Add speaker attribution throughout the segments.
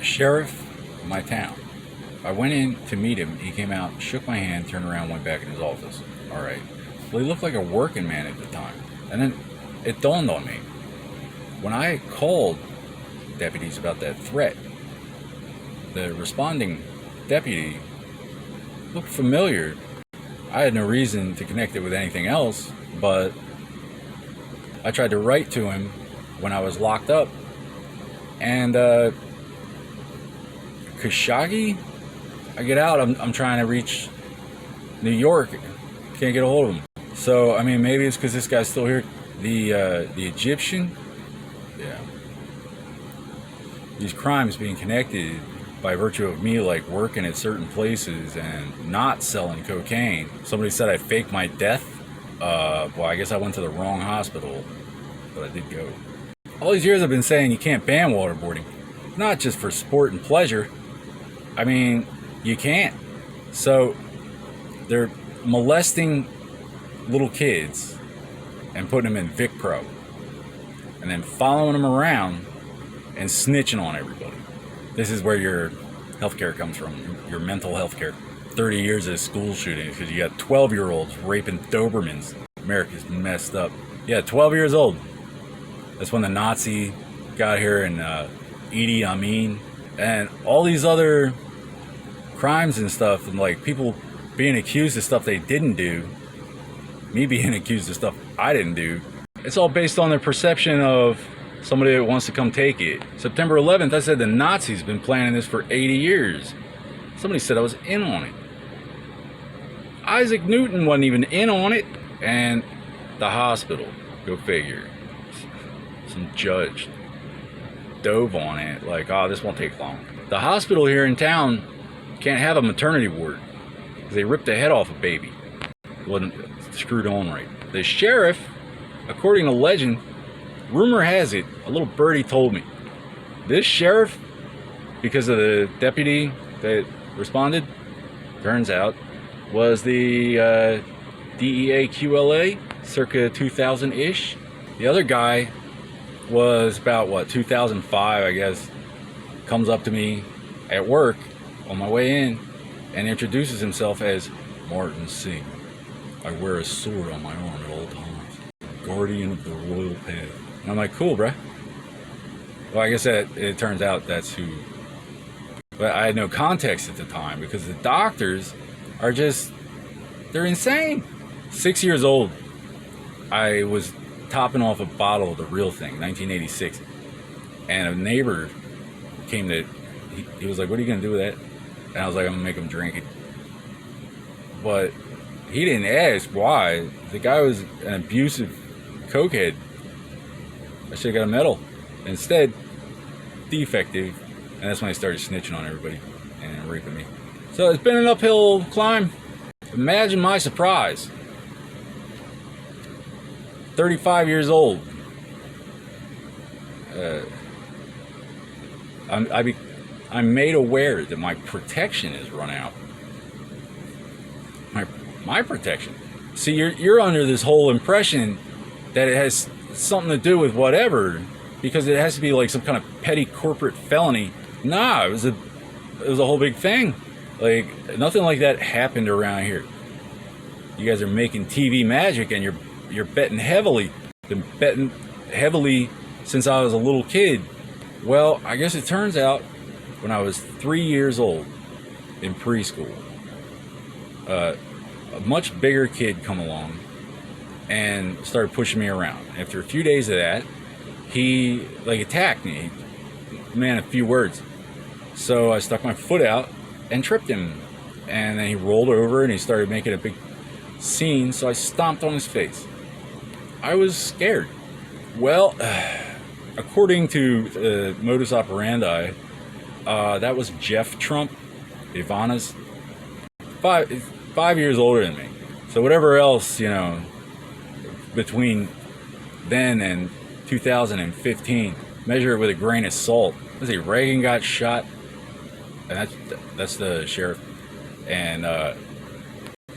Speaker 1: sheriff of my town. I went in to meet him. He came out, shook my hand, turned around, went back in his office. All right. Well, he looked like a working man at the time. And then it dawned on me. When I called deputies about that threat, the responding deputy looked familiar. I had no reason to connect it with anything else, but I tried to write to him when I was locked up. And Khashoggi, I get out, I'm trying to reach New York, can't get a hold of him. So, I mean, maybe it's because this guy's still here. The Egyptian, yeah. These crimes being connected by virtue of me, like, working at certain places and not selling cocaine. Somebody said I faked my death. Well, I guess I went to the wrong hospital, but I did go. All these years I've been saying you can't ban waterboarding. Not just for sport and pleasure. I mean, you can't. So they're molesting little kids and putting them in Vic Pro, and then following them around and snitching on everybody. This is where your healthcare comes from, your mental healthcare. 30 years of school shootings because you got 12-year-olds raping Dobermans. America's messed up. Yeah, 12 years old. That's when the Nazi got here, and Idi Amin and all these other crimes and stuff, and like people being accused of stuff they didn't do, me being accused of stuff I didn't do. It's all based on their perception of somebody that wants to come take it. September 11th, I said the Nazis been planning this for 80 years. Somebody said I was in on it. Isaac Newton wasn't even in on it. And the hospital, go figure. Some judge dove on it like, oh, this won't take long. The hospital here in town can't have a maternity ward because they ripped the head off a baby. It wasn't screwed on right. The sheriff, according to legend, rumor has it, a little birdie told me, this sheriff, because of the deputy that responded, turns out, was the DEA QLA, circa 2000-ish. The other guy was about, what, 2005, I guess, comes up to me at work on my way in and introduces himself as Martin Singh. I wear a sword on my arm at all times. Guardian of the royal path. And I'm like, cool, bruh. Well, I guess that it turns out that's who. But I had no context at the time because the doctors are just, they're insane. 6 years old, I was topping off a bottle of the real thing, 1986. And a neighbor came to, he was like, what are you going to do with that? And I was like, I'm going to make him drink it. But he didn't ask why. The guy was an abusive cokehead. I should have got a medal. Instead, defective. And that's when I started snitching on everybody and raping me. So it's been an uphill climb. Imagine my surprise. 35 years old. I'm made aware that my protection is run out. My protection. See, you're under this whole impression that it has something to do with whatever, because it has to be like some kind of petty corporate felony. Nah, it was a whole big thing. Like, nothing like that happened around here. You guys are making TV magic, and you're betting heavily. Been betting heavily since I was a little kid. Well, I guess it turns out when I was 3 years old in preschool, a much bigger kid come along and started pushing me around. After a few days of that, he like attacked me. Man, a few words. So I stuck my foot out and tripped him. And then he rolled over and he started making a big scene, so I stomped on his face. I was scared. Well, according to modus operandi, that was Jeff Trump, Ivana's 5 years older than me. So whatever else, you know, between then and 2015, measure it with a grain of salt. Let's see, Reagan got shot, and that's the sheriff, and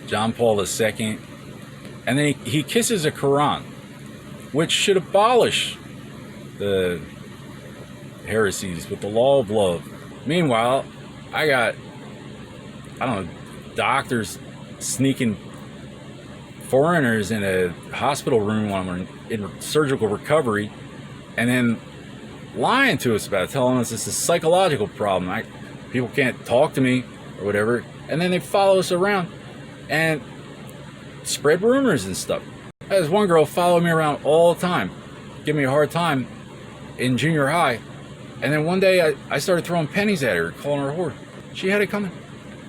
Speaker 1: John Paul II, and then he kisses a Quran, which should abolish the heresies with the law of love. Meanwhile, I got, I don't know, doctors sneaking foreigners in a hospital room when I'm in surgical recovery, and then lying to us about it, telling us it's a psychological problem. People can't talk to me or whatever, and then they follow us around and spread rumors and stuff. There's one girl followed me around all the time, give me a hard time in junior high, and then one day I started throwing pennies at her, calling her a whore. She had it coming.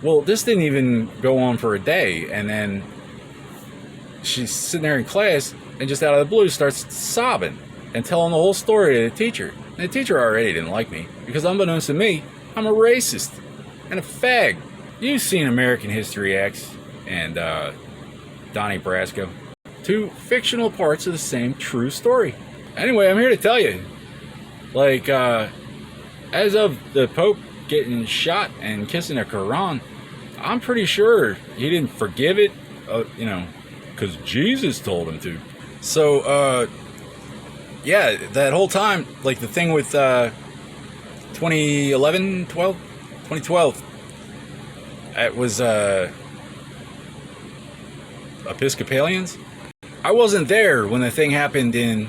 Speaker 1: Well, this didn't even go on for a day, and then she's sitting there in class and just out of the blue starts sobbing and telling the whole story to the teacher. And the teacher already didn't like me because, unbeknownst to me, I'm a racist and a fag. You've seen American History X and Donnie Brasco. Two fictional parts of the same true story. Anyway, I'm here to tell you, like, as of the Pope getting shot and kissing a Quran, I'm pretty sure he didn't forgive it, because Jesus told him to. So, yeah, that whole time, like the thing with 2012, it was Episcopalians. I wasn't there when the thing happened in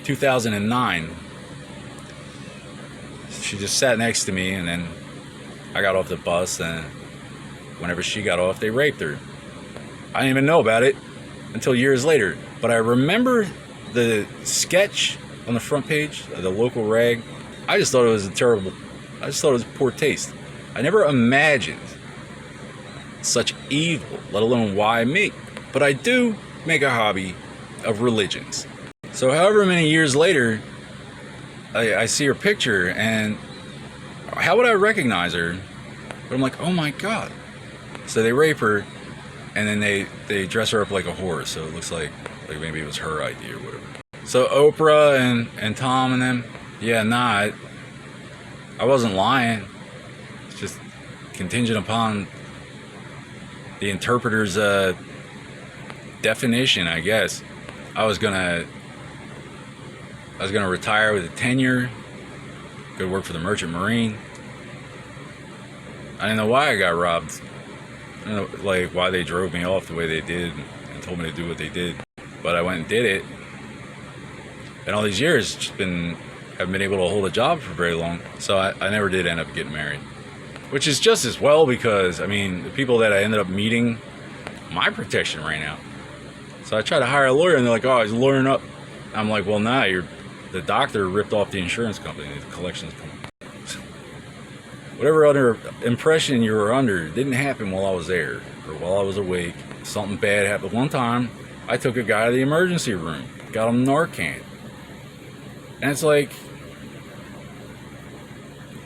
Speaker 1: 2009. She just sat next to me, and then I got off the bus, and whenever she got off, they raped her. I didn't even know about it until years later, but I remember the sketch on the front page of the local rag. I just thought it was poor taste. I never imagined such evil, let alone why me. But I do make a hobby of religions. So however many years later, I see her picture, and how would I recognize her? But I'm like, oh my God. So they rape her, and then they dress her up like a whore, so it looks like maybe it was her idea or whatever. So Oprah and Tom and them, yeah, nah, I wasn't lying. It's just contingent upon the interpreter's definition, I guess. I was gonna retire with a tenure, go work for the Merchant Marine. I didn't know why I got robbed. I don't know, like, why they drove me off the way they did and told me to do what they did. But I went and did it. And all these years, haven't been able to hold a job for very long. So I never did end up getting married. Which is just as well, because, I mean, the people that I ended up meeting, my protection ran out. So I tried to hire a lawyer, and they're like, oh, he's lawyering up. I'm like, well, nah, the doctor ripped off the insurance company, the collections company. Whatever other impression you were under didn't happen while I was there or while I was awake. Something bad happened. One time, I took a guy to the emergency room, got him Narcan. And it's like,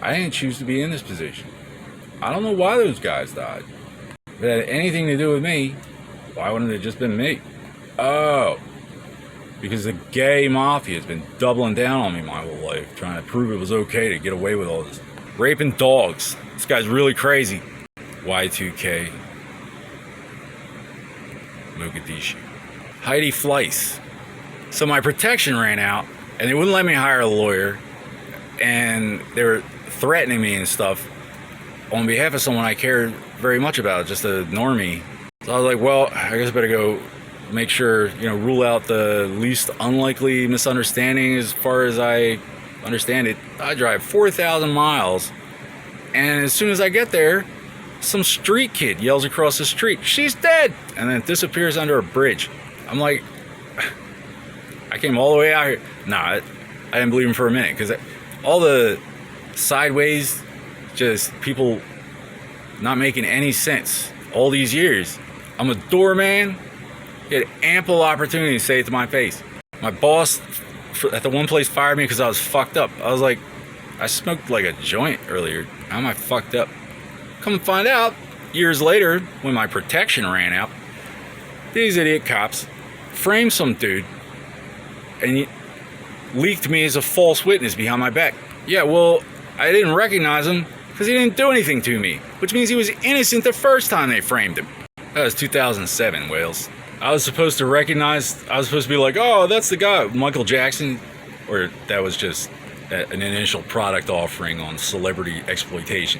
Speaker 1: I didn't choose to be in this position. I don't know why those guys died. If it had anything to do with me, why wouldn't it have just been me? Oh, because the gay mafia has been doubling down on me my whole life, trying to prove it was okay to get away with all this. Raping dogs. This guy's really crazy. Y2K. Mogadishu. Heidi Fleiss. So my protection ran out, and they wouldn't let me hire a lawyer, and they were threatening me and stuff on behalf of someone I cared very much about, just a normie. So I was like, well, I guess I better go make sure, rule out the least unlikely misunderstanding as far as I understand it. I drive 4,000 miles, and as soon as I get there, some street kid yells across the street, "She's dead!" and then disappears under a bridge. I'm like, I came all the way out here. Nah, I didn't believe him for a minute, because all the sideways, just people not making any sense all these years. I'm a doorman. He had ample opportunity to say it to my face. My boss at the one place fired me because I was fucked up. I was like, I smoked like a joint earlier. How am I fucked up? Come and find out, years later, when my protection ran out, these idiot cops framed some dude and leaked me as a false witness behind my back. Yeah, well, I didn't recognize him because he didn't do anything to me, which means he was innocent the first time they framed him. That was 2007, Wales. I was supposed to be like, oh, that's the guy, Michael Jackson, or that was just an initial product offering on celebrity exploitation.